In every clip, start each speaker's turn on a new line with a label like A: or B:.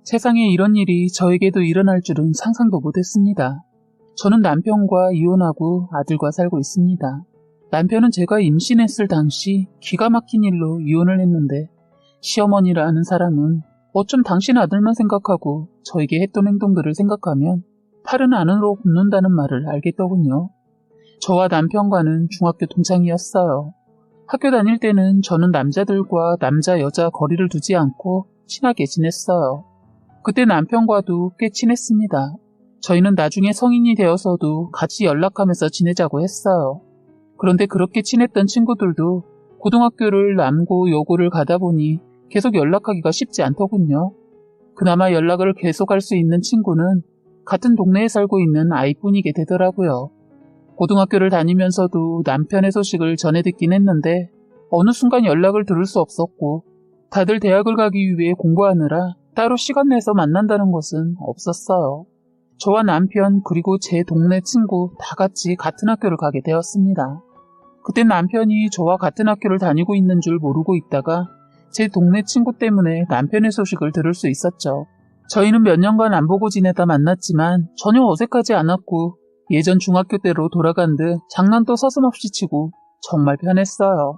A: 세상에 이런 일이 저에게도 일어날 줄은 상상도 못했습니다. 저는 남편과 이혼하고 아들과 살고 있습니다. 남편은 제가 임신했을 당시 기가 막힌 일로 이혼을 했는데 시어머니라는 사람은 어쩜 당신 아들만 생각하고 저에게 했던 행동들을 생각하면 팔은 안으로 굽는다는 말을 알겠더군요. 저와 남편과는 중학교 동창이었어요. 학교 다닐 때는 저는 남자들과 남자 여자 거리를 두지 않고 친하게 지냈어요. 그때 남편과도 꽤 친했습니다. 저희는 나중에 성인이 되어서도 같이 연락하면서 지내자고 했어요. 그런데 그렇게 친했던 친구들도 고등학교를 남고 여고를 가다 보니 계속 연락하기가 쉽지 않더군요. 그나마 연락을 계속할 수 있는 친구는 같은 동네에 살고 있는 아이뿐이게 되더라고요. 고등학교를 다니면서도 남편의 소식을 전해 듣긴 했는데 어느 순간 연락을 들을 수 없었고 다들 대학을 가기 위해 공부하느라 따로 시간 내서 만난다는 것은 없었어요. 저와 남편 그리고 제 동네 친구 다 같이 같은 학교를 가게 되었습니다. 그때 남편이 저와 같은 학교를 다니고 있는 줄 모르고 있다가 제 동네 친구 때문에 남편의 소식을 들을 수 있었죠. 저희는 몇 년간 안 보고 지내다 만났지만 전혀 어색하지 않았고 예전 중학교 때로 돌아간 듯 장난도 서슴없이 치고 정말 편했어요.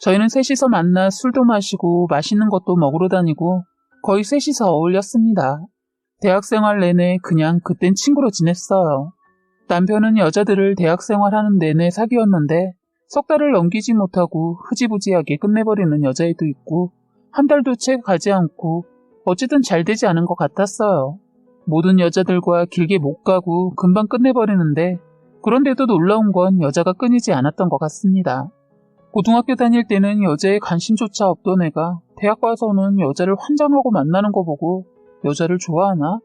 A: 저희는 셋이서 만나 술도 마시고 맛있는 것도 먹으러 다니고 거의 셋이서 어울렸습니다. 대학생활 내내 그냥 그땐 친구로 지냈어요. 남편은 여자들을 대학생활하는 내내 사귀었는데 석 달을 넘기지 못하고 흐지부지하게 끝내버리는 여자애도 있고 한 달도 채 가지 않고 어쨌든 잘 되지 않은 것 같았어요. 모든 여자들과 길게 못 가고 금방 끝내버리는데 그런데도 놀라운 건 여자가 끊이지 않았던 것 같습니다. 고등학교 다닐 때는 여자에 관심조차 없던 애가 대학 가서는 여자를 환장하고 만나는 거 보고 여자를 좋아하나?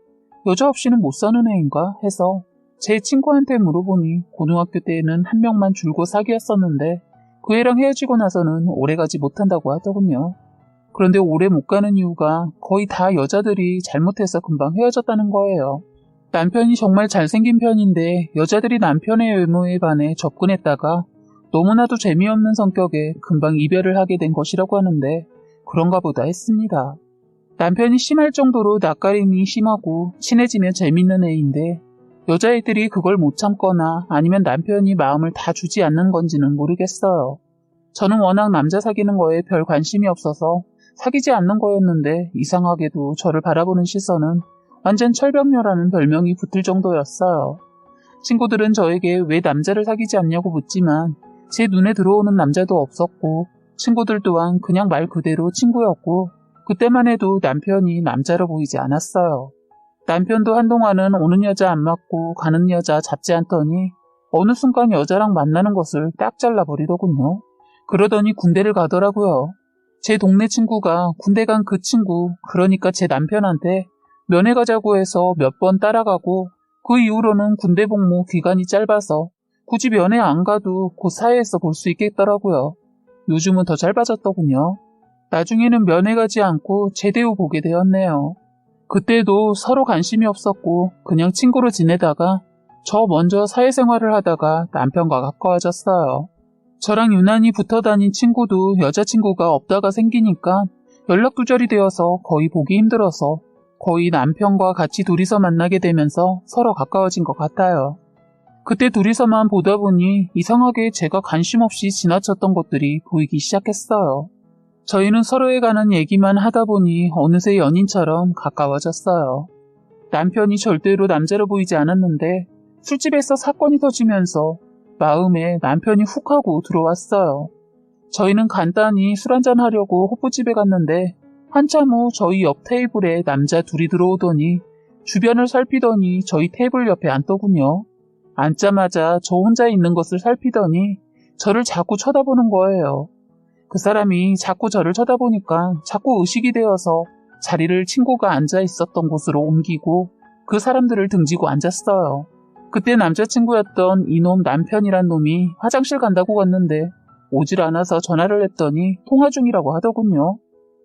A: 여자 없이는 못 사는 애인가? 해서 제 친구한테 물어보니 고등학교 때에는 한 명만 줄곧 사귀었었는데 그 애랑 헤어지고 나서는 오래가지 못한다고 하더군요. 그런데 오래 못 가는 이유가 거의 다 여자들이 잘못해서 금방 헤어졌다는 거예요. 남편이 정말 잘생긴 편인데 여자들이 남편의 외모에 반해 접근했다가 너무나도 재미없는 성격에 금방 이별을 하게 된 것이라고 하는데 그런가 보다 했습니다. 남편이 심할 정도로 낯가림이 심하고 친해지면 재밌는 애인데 여자애들이 그걸 못 참거나 아니면 남편이 마음을 다 주지 않는 건지는 모르겠어요. 저는 워낙 남자 사귀는 거에 별 관심이 없어서 사귀지 않는 거였는데 이상하게도 저를 바라보는 시선은 완전 철벽녀라는 별명이 붙을 정도였어요. 친구들은 저에게 왜 남자를 사귀지 않냐고 묻지만 제 눈에 들어오는 남자도 없었고 친구들 또한 그냥 말 그대로 친구였고 그때만 해도 남편이 남자로 보이지 않았어요. 남편도 한동안은 오는 여자 안 맞고 가는 여자 잡지 않더니 어느 순간 여자랑 만나는 것을 딱 잘라버리더군요. 그러더니 군대를 가더라고요. 제 동네 친구가 군대 간 그 친구, 그러니까 제 남편한테 면회 가자고 해서 몇 번 따라가고 그 이후로는 군대 복무 기간이 짧아서 굳이 면회 안 가도 곧 사회에서 볼 수 있겠더라고요. 요즘은 더 짧아졌더군요. 나중에는 면회 가지 않고 제대 후 보게 되었네요. 그때도 서로 관심이 없었고 그냥 친구로 지내다가 저 먼저 사회생활을 하다가 남편과 가까워졌어요. 저랑 유난히 붙어 다닌 친구도 여자친구가 없다가 생기니까 연락두절이 되어서 거의 보기 힘들어서 거의 남편과 같이 둘이서 만나게 되면서 서로 가까워진 것 같아요. 그때 둘이서만 보다 보니 이상하게 제가 관심 없이 지나쳤던 것들이 보이기 시작했어요. 저희는 서로에 관한 얘기만 하다 보니 어느새 연인처럼 가까워졌어요. 남편이 절대로 남자로 보이지 않았는데 술집에서 사건이 터지면서 마음에 남편이 훅 하고 들어왔어요. 저희는 간단히 술 한잔 하려고 호프집에 갔는데 한참 후 저희 옆 테이블에 남자 둘이 들어오더니 주변을 살피더니 저희 테이블 옆에 앉더군요. 앉자마자 저 혼자 있는 것을 살피더니 저를 자꾸 쳐다보는 거예요. 그 사람이 자꾸 저를 쳐다보니까 자꾸 의식이 되어서 자리를 친구가 앉아 있었던 곳으로 옮기고 그 사람들을 등지고 앉았어요. 그때 남자친구였던 이놈 남편이란 놈이 화장실 간다고 갔는데 오질 않아서 전화를 했더니 통화 중이라고 하더군요.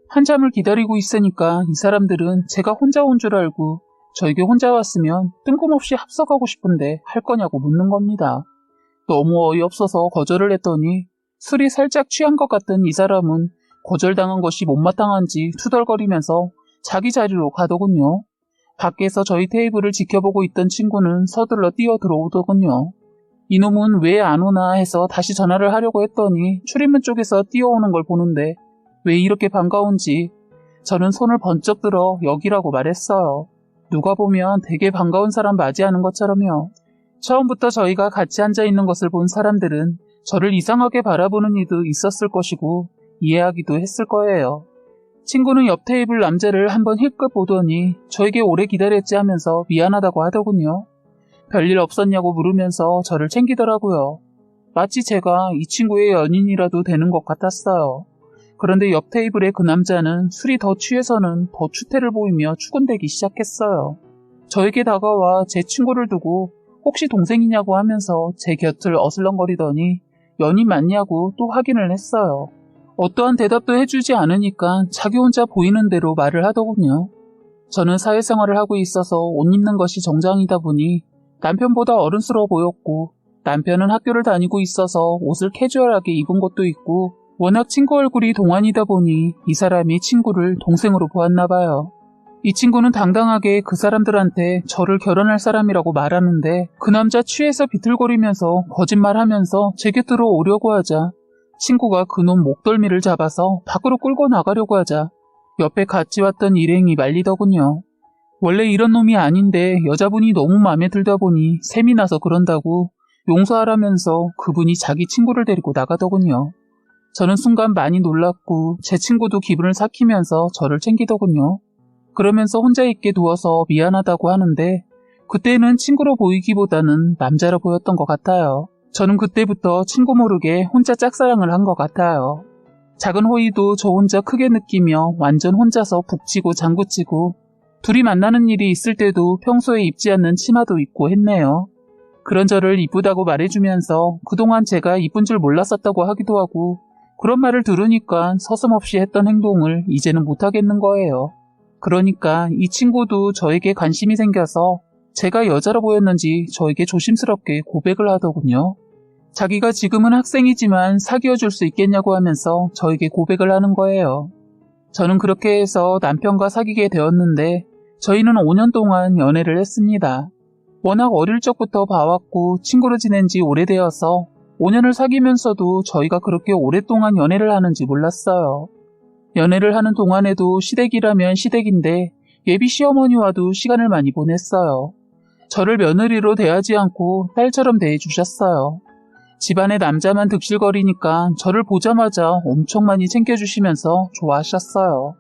A: 한참을 기다리고 있으니까 이 사람들은 제가 혼자 온 줄 알고 저에게 혼자 왔으면 뜬금없이 합석하고 싶은데 할 거냐고 묻는 겁니다. 너무 어이없어서 거절을 했더니 술이 살짝 취한 것 같던 이 사람은 거절당한 것이 못마땅한지 투덜거리면서 자기 자리로 가더군요. 밖에서 저희 테이블을 지켜보고 있던 친구는 서둘러 뛰어 들어오더군요. 이놈은 왜 안 오나 해서 다시 전화를 하려고 했더니 출입문 쪽에서 뛰어오는 걸 보는데 왜 이렇게 반가운지 저는 손을 번쩍 들어 여기라고 말했어요. 누가 보면 되게 반가운 사람 맞이하는 것처럼요. 처음부터 저희가 같이 앉아있는 것을 본 사람들은 저를 이상하게 바라보는 이도 있었을 것이고 이해하기도 했을 거예요. 친구는 옆 테이블 남자를 한번 힐끗 보더니 저에게 오래 기다렸지 하면서 미안하다고 하더군요. 별일 없었냐고 물으면서 저를 챙기더라고요. 마치 제가 이 친구의 연인이라도 되는 것 같았어요. 그런데 옆 테이블의 그 남자는 술이 더 취해서는 더 추태를 보이며 추근대기 시작했어요. 저에게 다가와 제 친구를 두고 혹시 동생이냐고 하면서 제 곁을 어슬렁거리더니 연인 맞냐고 또 확인을 했어요. 어떠한 대답도 해주지 않으니까 자기 혼자 보이는 대로 말을 하더군요. 저는 사회생활을 하고 있어서 옷 입는 것이 정장이다 보니 남편보다 어른스러워 보였고 남편은 학교를 다니고 있어서 옷을 캐주얼하게 입은 것도 있고 워낙 친구 얼굴이 동안이다 보니 이 사람이 친구를 동생으로 보았나 봐요. 이 친구는 당당하게 그 사람들한테 저를 결혼할 사람이라고 말하는데 그 남자 취해서 비틀거리면서 거짓말하면서 제 곁으로 오려고 하자 친구가 그놈 목덜미를 잡아서 밖으로 끌고 나가려고 하자 옆에 같이 왔던 일행이 말리더군요. 원래 이런 놈이 아닌데 여자분이 너무 마음에 들다 보니 셈이 나서 그런다고 용서하라면서 그분이 자기 친구를 데리고 나가더군요. 저는 순간 많이 놀랐고 제 친구도 기분을 삭히면서 저를 챙기더군요. 그러면서 혼자 있게 두어서 미안하다고 하는데 그때는 친구로 보이기보다는 남자로 보였던 것 같아요. 저는 그때부터 친구 모르게 혼자 짝사랑을 한 것 같아요. 작은 호의도 저 혼자 크게 느끼며 완전 혼자서 북치고 장구치고 둘이 만나는 일이 있을 때도 평소에 입지 않는 치마도 입고 했네요. 그런 저를 이쁘다고 말해주면서 그동안 제가 이쁜 줄 몰랐었다고 하기도 하고 그런 말을 들으니까 서슴없이 했던 행동을 이제는 못하겠는 거예요. 그러니까 이 친구도 저에게 관심이 생겨서 제가 여자로 보였는지 저에게 조심스럽게 고백을 하더군요. 자기가 지금은 학생이지만 사귀어줄 수 있겠냐고 하면서 저에게 고백을 하는 거예요. 저는 그렇게 해서 남편과 사귀게 되었는데 저희는 5년 동안 연애를 했습니다. 워낙 어릴 적부터 봐왔고 친구로 지낸 지 오래되어서 5년을 사귀면서도 저희가 그렇게 오랫동안 연애를 하는지 몰랐어요. 연애를 하는 동안에도 시댁이라면 시댁인데 예비 시어머니와도 시간을 많이 보냈어요. 저를 며느리로 대하지 않고 딸처럼 대해주셨어요. 집안에 남자만 득실거리니까 저를 보자마자 엄청 많이 챙겨주시면서 좋아하셨어요.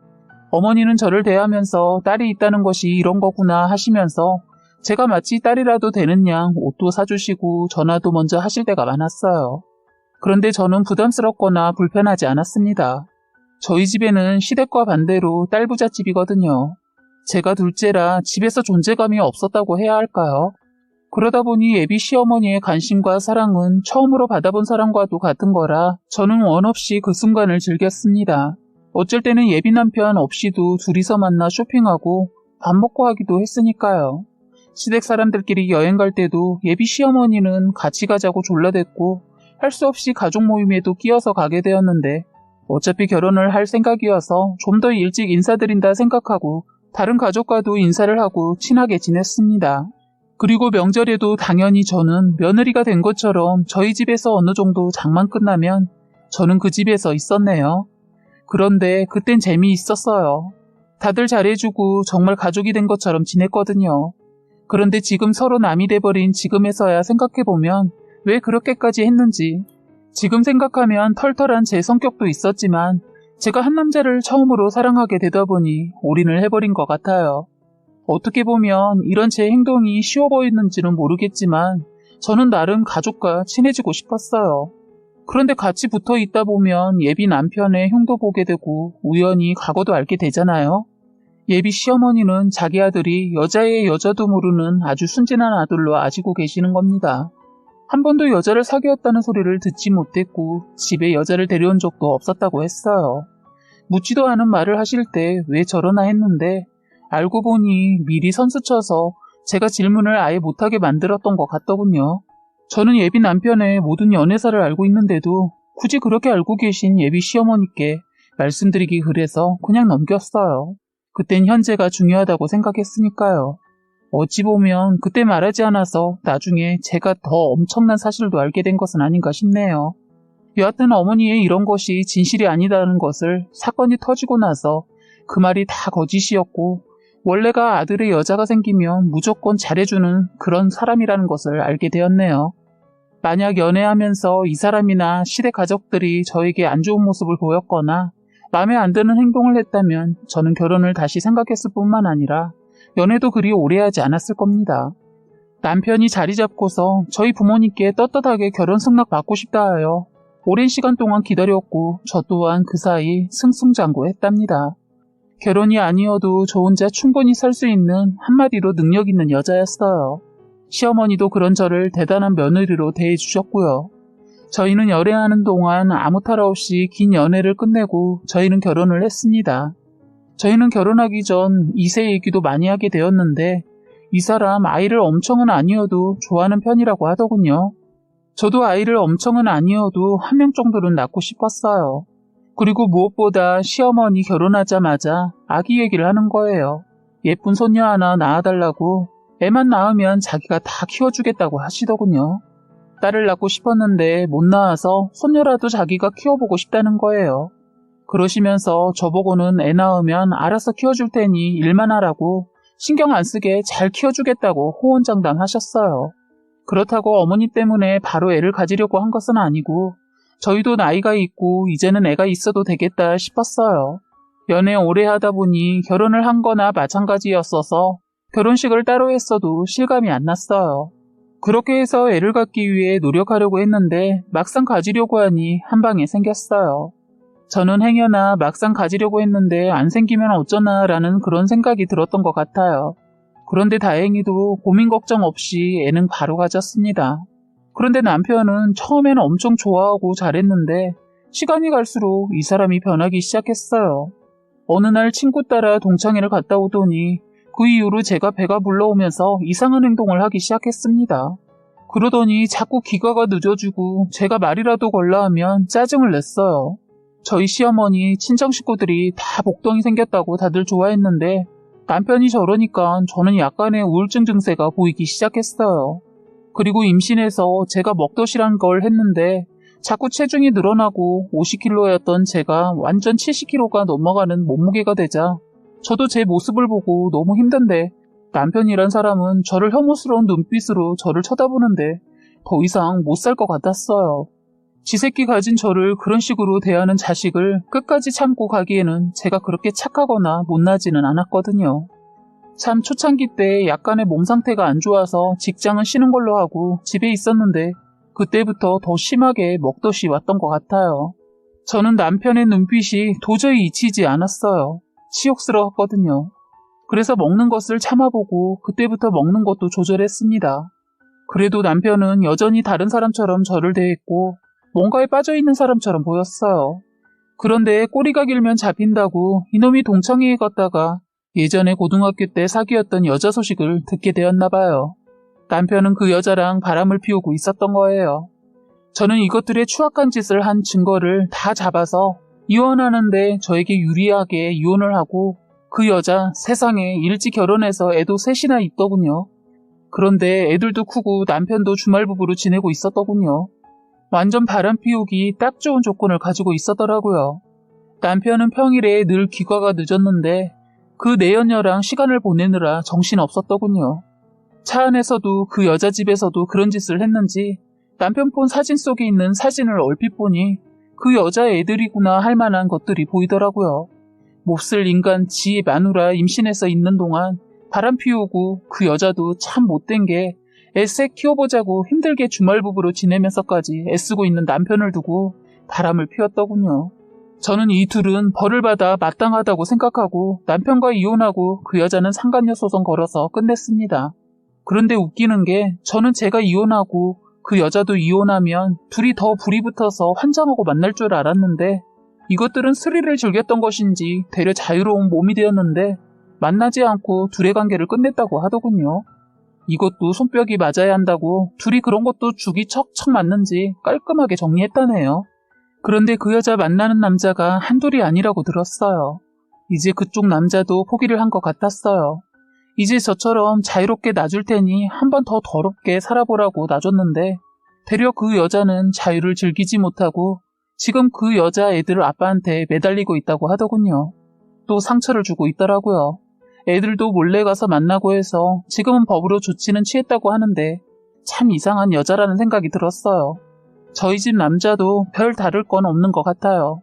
A: 어머니는 저를 대하면서 딸이 있다는 것이 이런 거구나 하시면서 제가 마치 딸이라도 되는 양 옷도 사주시고 전화도 먼저 하실 때가 많았어요. 그런데 저는 부담스럽거나 불편하지 않았습니다. 저희 집에는 시댁과 반대로 딸 부잣집이거든요. 제가 둘째라 집에서 존재감이 없었다고 해야 할까요? 그러다 보니 예비 시어머니의 관심과 사랑은 처음으로 받아본 사랑과도 같은 거라 저는 원없이 그 순간을 즐겼습니다. 어쩔 때는 예비 남편 없이도 둘이서 만나 쇼핑하고 밥 먹고 하기도 했으니까요. 시댁 사람들끼리 여행 갈 때도 예비 시어머니는 같이 가자고 졸라댔고 할 수 없이 가족 모임에도 끼어서 가게 되었는데 어차피 결혼을 할 생각이어서 좀 더 일찍 인사드린다 생각하고 다른 가족과도 인사를 하고 친하게 지냈습니다. 그리고 명절에도 당연히 저는 며느리가 된 것처럼 저희 집에서 어느 정도 장만 끝나면 저는 그 집에서 있었네요. 그런데 그땐 재미있었어요. 다들 잘해주고 정말 가족이 된 것처럼 지냈거든요. 그런데 지금 서로 남이 돼버린 지금에서야 생각해보면 왜 그렇게까지 했는지 지금 생각하면 털털한 제 성격도 있었지만 제가 한 남자를 처음으로 사랑하게 되다 보니 올인을 해버린 것 같아요. 어떻게 보면 이런 제 행동이 쉬워 보이는지는 모르겠지만 저는 나름 가족과 친해지고 싶었어요. 그런데 같이 붙어 있다 보면 예비 남편의 흉도 보게 되고 우연히 과거도 알게 되잖아요. 예비 시어머니는 자기 아들이 여자의 여자도 모르는 아주 순진한 아들로 아시고 계시는 겁니다. 한 번도 여자를 사귀었다는 소리를 듣지 못했고 집에 여자를 데려온 적도 없었다고 했어요. 묻지도 않은 말을 하실 때 왜 저러나 했는데 알고 보니 미리 선수쳐서 제가 질문을 아예 못하게 만들었던 것 같더군요. 저는 예비 남편의 모든 연애사를 알고 있는데도 굳이 그렇게 알고 계신 예비 시어머니께 말씀드리기 그래서 그냥 넘겼어요. 그땐 현재가 중요하다고 생각했으니까요. 어찌 보면 그때 말하지 않아서 나중에 제가 더 엄청난 사실도 알게 된 것은 아닌가 싶네요. 여하튼 어머니의 이런 것이 진실이 아니다는 것을 사건이 터지고 나서 그 말이 다 거짓이었고 원래가 아들의 여자가 생기면 무조건 잘해주는 그런 사람이라는 것을 알게 되었네요. 만약 연애하면서 이 사람이나 시댁 가족들이 저에게 안 좋은 모습을 보였거나 마음에 안 드는 행동을 했다면 저는 결혼을 다시 생각했을 뿐만 아니라 연애도 그리 오래 하지 않았을 겁니다. 남편이 자리 잡고서 저희 부모님께 떳떳하게 결혼 승낙 받고 싶다 하여 오랜 시간 동안 기다렸고 저 또한 그 사이 승승장구했답니다. 결혼이 아니어도 저 혼자 충분히 살 수 있는 한마디로 능력 있는 여자였어요. 시어머니도 그런 저를 대단한 며느리로 대해주셨고요. 저희는 연애하는 동안 아무 탈 없이 긴 연애를 끝내고 저희는 결혼을 했습니다. 저희는 결혼하기 전 2세 얘기도 많이 하게 되었는데 이 사람 아이를 엄청은 아니어도 좋아하는 편이라고 하더군요. 저도 아이를 엄청은 아니어도 한 명 정도는 낳고 싶었어요. 그리고 무엇보다 시어머니 결혼하자마자 아기 얘기를 하는 거예요. 예쁜 손녀 하나 낳아달라고 애만 낳으면 자기가 다 키워주겠다고 하시더군요. 딸을 낳고 싶었는데 못 낳아서 손녀라도 자기가 키워보고 싶다는 거예요. 그러시면서 저보고는 애 낳으면 알아서 키워줄 테니 일만 하라고 신경 안 쓰게 잘 키워주겠다고 호언장담하셨어요. 그렇다고 어머니 때문에 바로 애를 가지려고 한 것은 아니고 저희도 나이가 있고 이제는 애가 있어도 되겠다 싶었어요. 연애 오래 하다 보니 결혼을 한 거나 마찬가지였어서 결혼식을 따로 했어도 실감이 안 났어요. 그렇게 해서 애를 갖기 위해 노력하려고 했는데 막상 가지려고 하니 한 방에 생겼어요. 저는 행여나 막상 가지려고 했는데 안 생기면 어쩌나 라는 그런 생각이 들었던 것 같아요. 그런데 다행히도 고민 걱정 없이 애는 바로 가졌습니다. 그런데 남편은 처음에는 엄청 좋아하고 잘했는데 시간이 갈수록 이 사람이 변하기 시작했어요. 어느 날 친구 따라 동창회를 갔다 오더니 그 이후로 제가 배가 불러오면서 이상한 행동을 하기 시작했습니다. 그러더니 자꾸 귀가가 늦어지고 제가 말이라도 걸라 하면 짜증을 냈어요. 저희 시어머니, 친정 식구들이 다 복덩이 생겼다고 다들 좋아했는데 남편이 저러니까 저는 약간의 우울증 증세가 보이기 시작했어요. 그리고 임신해서 제가 먹덧이란 걸 했는데 자꾸 체중이 늘어나고 50kg였던 제가 완전 70kg가 넘어가는 몸무게가 되자 저도 제 모습을 보고 너무 힘든데 남편이란 사람은 저를 혐오스러운 눈빛으로 저를 쳐다보는데 더 이상 못 살 것 같았어요. 지새끼 가진 저를 그런 식으로 대하는 자식을 끝까지 참고 가기에는 제가 그렇게 착하거나 못나지는 않았거든요. 참 초창기 때 약간의 몸 상태가 안 좋아서 직장은 쉬는 걸로 하고 집에 있었는데 그때부터 더 심하게 먹덧이 왔던 것 같아요. 저는 남편의 눈빛이 도저히 잊히지 않았어요. 치욕스러웠거든요. 그래서 먹는 것을 참아보고 그때부터 먹는 것도 조절했습니다. 그래도 남편은 여전히 다른 사람처럼 저를 대했고 뭔가에 빠져있는 사람처럼 보였어요. 그런데 꼬리가 길면 잡힌다고 이놈이 동창회에 갔다가 예전에 고등학교 때 사귀었던 여자 소식을 듣게 되었나 봐요. 남편은 그 여자랑 바람을 피우고 있었던 거예요. 저는 이것들의 추악한 짓을 한 증거를 다 잡아서 이혼하는데 저에게 유리하게 이혼을 하고 그 여자 세상에 일찍 결혼해서 애도 셋이나 있더군요. 그런데 애들도 크고 남편도 주말부부로 지내고 있었더군요. 완전 바람 피우기 딱 좋은 조건을 가지고 있었더라고요. 남편은 평일에 늘 귀가가 늦었는데 그 내연녀랑 시간을 보내느라 정신없었더군요. 차 안에서도 그 여자 집에서도 그런 짓을 했는지 남편 폰 사진 속에 있는 사진을 얼핏 보니 그 여자 애들이구나 할 만한 것들이 보이더라고요. 몹쓸 인간 지 마누라 임신해서 있는 동안 바람 피우고 그 여자도 참 못된 게 애새 키워보자고 힘들게 주말부부로 지내면서까지 애쓰고 있는 남편을 두고 바람을 피웠더군요. 저는 이 둘은 벌을 받아 마땅하다고 생각하고 남편과 이혼하고 그 여자는 상간녀 소송 걸어서 끝냈습니다. 그런데 웃기는 게 저는 제가 이혼하고 그 여자도 이혼하면 둘이 더 불이 붙어서 환장하고 만날 줄 알았는데 이것들은 스릴을 즐겼던 것인지 되려 자유로운 몸이 되었는데 만나지 않고 둘의 관계를 끝냈다고 하더군요. 이것도 손뼉이 맞아야 한다고 둘이 그런 것도 죽이 척척 맞는지 깔끔하게 정리했다네요. 그런데 그 여자 만나는 남자가 한둘이 아니라고 들었어요. 이제 그쪽 남자도 포기를 한 것 같았어요. 이제 저처럼 자유롭게 놔줄 테니 한 번 더 더럽게 살아보라고 놔줬는데 되려 그 여자는 자유를 즐기지 못하고 지금 그 여자 애들 아빠한테 매달리고 있다고 하더군요. 또 상처를 주고 있더라고요. 애들도 몰래 가서 만나고 해서 지금은 법으로 조치는 취했다고 하는데 참 이상한 여자라는 생각이 들었어요. 저희 집 남자도 별 다를 건 없는 것 같아요.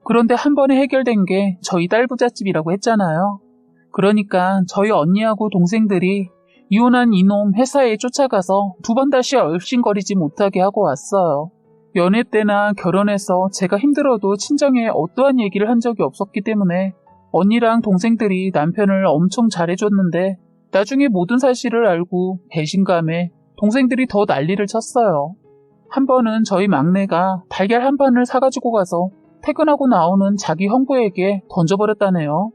A: 그런데 한 번에 해결된 게 저희 딸 부잣집이라고 했잖아요. 그러니까 저희 언니하고 동생들이 이혼한 이놈 회사에 쫓아가서 두 번 다시 얼씬거리지 못하게 하고 왔어요. 연애 때나 결혼해서 제가 힘들어도 친정에 어떠한 얘기를 한 적이 없었기 때문에 언니랑 동생들이 남편을 엄청 잘해줬는데 나중에 모든 사실을 알고 배신감에 동생들이 더 난리를 쳤어요. 한 번은 저희 막내가 달걀 한 판을 사가지고 가서 퇴근하고 나오는 자기 형부에게 던져버렸다네요.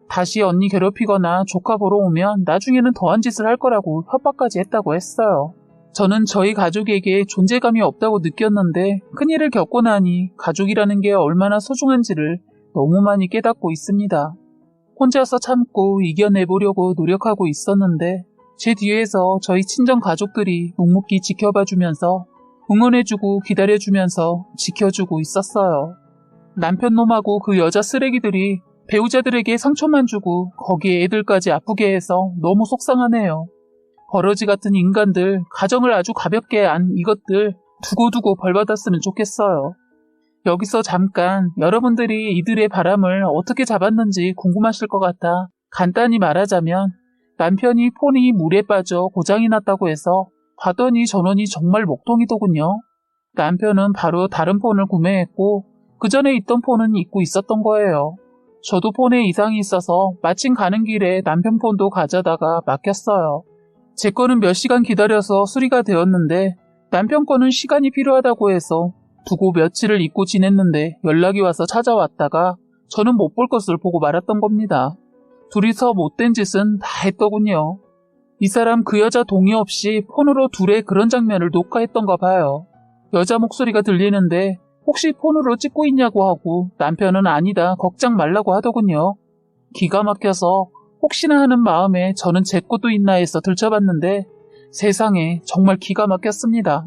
A: 다시 언니 괴롭히거나 조카 보러 오면 나중에는 더한 짓을 할 거라고 협박까지 했다고 했어요. 저는 저희 가족에게 존재감이 없다고 느꼈는데 큰일을 겪고 나니 가족이라는 게 얼마나 소중한지를 너무 많이 깨닫고 있습니다. 혼자서 참고 이겨내보려고 노력하고 있었는데 제 뒤에서 저희 친정 가족들이 묵묵히 지켜봐주면서 응원해주고 기다려주면서 지켜주고 있었어요. 남편 놈하고 그 여자 쓰레기들이 배우자들에게 상처만 주고 거기에 애들까지 아프게 해서 너무 속상하네요. 버러지 같은 인간들, 가정을 아주 가볍게 안 이것들 두고두고 벌받았으면 좋겠어요. 여기서 잠깐 여러분들이 이들의 바람을 어떻게 잡았는지 궁금하실 것 같아 간단히 말하자면 남편이 폰이 물에 빠져 고장이 났다고 해서 봤더니 전원이 정말 먹통이더군요. 남편은 바로 다른 폰을 구매했고 그 전에 있던 폰은 잊고 있었던 거예요. 저도 폰에 이상이 있어서 마침 가는 길에 남편 폰도 가져다가 맡겼어요. 제 거는 몇 시간 기다려서 수리가 되었는데 남편 거는 시간이 필요하다고 해서 두고 며칠을 잊고 지냈는데 연락이 와서 찾아왔다가 저는 못 볼 것을 보고 말았던 겁니다. 둘이서 못된 짓은 다 했더군요. 이 사람 그 여자 동의 없이 폰으로 둘의 그런 장면을 녹화했던가 봐요. 여자 목소리가 들리는데 혹시 폰으로 찍고 있냐고 하고 남편은 아니다 걱정 말라고 하더군요. 기가 막혀서 혹시나 하는 마음에 저는 제 것도 있나 해서 들춰봤는데 세상에 정말 기가 막혔습니다.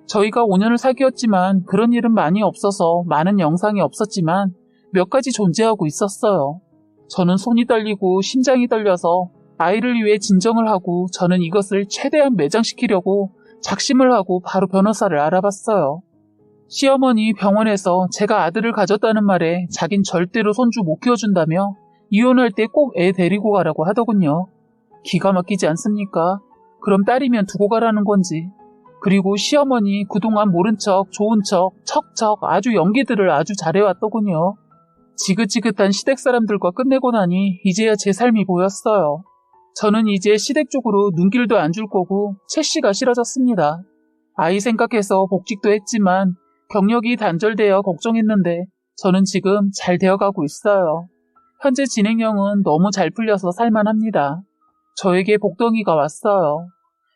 A: 저희가 5년을 사귀었지만 그런 일은 많이 없어서 많은 영상이 없었지만 몇 가지 존재하고 있었어요. 저는 손이 떨리고 심장이 떨려서 아이를 위해 진정을 하고 저는 이것을 최대한 매장시키려고 작심을 하고 바로 변호사를 알아봤어요. 시어머니 병원에서 제가 아들을 가졌다는 말에 자긴 절대로 손주 못 키워준다며 이혼할 때 꼭 애 데리고 가라고 하더군요. 기가 막히지 않습니까? 그럼 딸이면 두고 가라는 건지. 그리고 시어머니 그동안 모른 척, 좋은 척, 척척 아주 연기들을 아주 잘해왔더군요. 지긋지긋한 시댁 사람들과 끝내고 나니 이제야 제 삶이 보였어요. 저는 이제 시댁 쪽으로 눈길도 안 줄 거고 채씨가 싫어졌습니다. 아이 생각해서 복직도 했지만 경력이 단절되어 걱정했는데 저는 지금 잘 되어가고 있어요. 현재 진행형은 너무 잘 풀려서 살만합니다. 저에게 복덩이가 왔어요.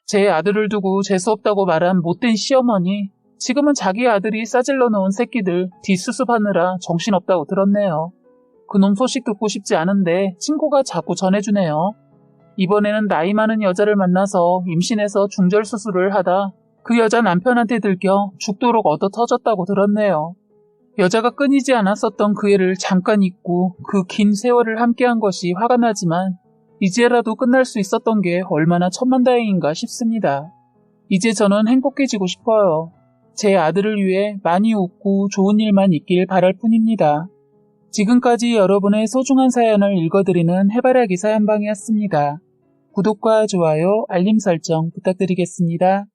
A: 제 아들을 두고 재수없다고 말한 못된 시어머니, 지금은 자기 아들이 싸질러 놓은 새끼들 뒷수습하느라 정신없다고 들었네요. 그놈 소식 듣고 싶지 않은데 친구가 자꾸 전해주네요. 이번에는 나이 많은 여자를 만나서 임신해서 중절 수술을 하다 그 여자 남편한테 들켜 죽도록 얻어 터졌다고 들었네요. 여자가 끊이지 않았었던 그 애를 잠깐 잊고 그 긴 세월을 함께한 것이 화가 나지만 이제라도 끝날 수 있었던 게 얼마나 천만다행인가 싶습니다. 이제 저는 행복해지고 싶어요. 제 아들을 위해 많이 웃고 좋은 일만 있길 바랄 뿐입니다. 지금까지 여러분의 소중한 사연을 읽어드리는 해바라기 사연방이었습니다. 구독과 좋아요, 알림 설정 부탁드리겠습니다.